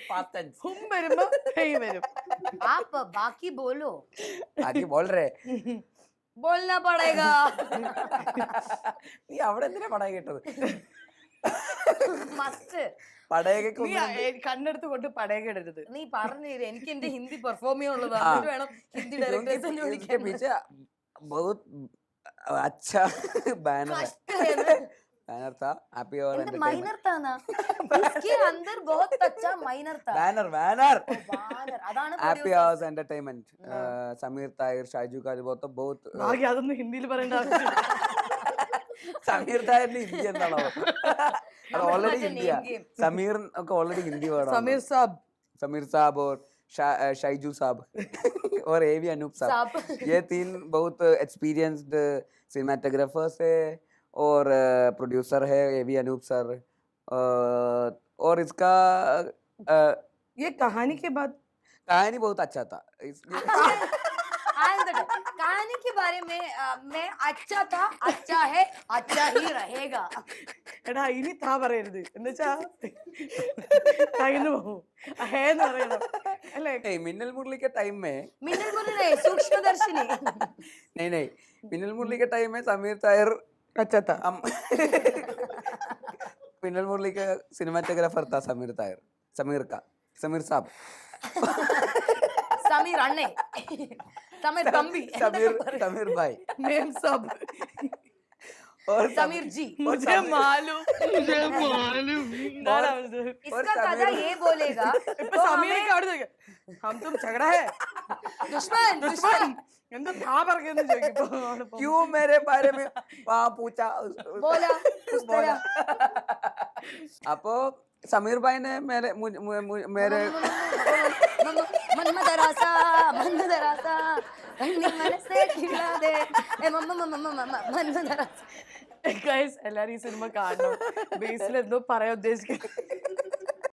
past tense. ഹും വരുമ്പോ hey വരും. आप बाकी बोलो. ബാക്കി बोल रहे. बोलना पड़ेगा. നീ അവിടെ എന്തിനാ പടയ കേട്ടത്? മസ്റ്റ്. പടയൊക്കെ നീ കണ്ണെടുത്ത് കൊണ്ട് പടയക്കിടരുത്. നീ പറഞ്ഞു എനിക്ക് എന്റെ ഹിന്ദി പെർഫോം ചെയ്യാനുള്ളത് എന്നിട്ട് വേണം ഹിന്ദി ഡയറക്ടേഴ്സിനെ വിളിക്കാൻ. पीछे बहुत अच्छा बैनर बैनर था. हैप्पी और മൈനർ താനാ इसके अंदर बहुत अच्छा മൈനർ था. बैनर അതാണ് happy hours entertainment. Sameer Tahir Shaju का बहुत ബാക്കി അതൊന്നും ഹിന്ദിയിൽ പറയേണ്ട ആവശ്യമില്ല. സമീർ തായറിന്റെ ഹിന്ദി എന്താണോ? അത് ഓൾറെഡി ഹിന്ദിയാ. സമീർ ഒക്കെ ഓൾറെഡി ഹിന്ദി വേർഡാണ്. समीर साहब और शाइजू साहब और एवी अनूप साहब. ये तीन बहुत एक्सपीरियंस्ड सिनेमाटोग्राफर्स है और प्रोड्यूसर है एवी अनूप सर. और इसका ये कहानी के बाद कहानी बहुत अच्छा था इसलिए कहानी के बारे में मैं अच्छा था, अच्छा है, अच्छा ही रहेगा. എടാ ഇനി താ പറയരുത്. എന്നുവെച്ചാ കയ്യിന്ന് പോകും. ഹേന്ന് പറയണം അല്ലേ? मिन्नल मुरली के टाइम में मिन्नल मुरली नहीं, सूक्ष्मदर्शिनी. नहीं मिन्नल मुरली के टाइम में समीर ताहिर अच्छा था. मिन्नल मुरली का सिनेमाटोग्राफर था समीर साहब. समीर अन्ने, समीर तंबी, समीर भाई, मेम सब और समीर जी. मुझे मालूम. इसका कथा ये बोलेगा ഇപ്പൊ സമീരൊക്കെ അവിടെ ചോദിക്കാം हम तुम झगड़ा है दुश्मन എന്താ താ പറഞ്ഞെന്ന് ചോദിക്കും. क्यों मेरे बारे में वहाँ पूछा बोला उस तरह. अപ്പൊ समीर भाई ने मेरे മന്മദരാസാ കണ്ണി മനസ്സേ കിടാതെ മന്മദരാസ. ഗൈസ് എല്ലാരും ഈ സിനിമ കാണണം. ബേസിൽ എന്തോ പറയാൻ ഉദ്ദേശിക്കുന്നത്.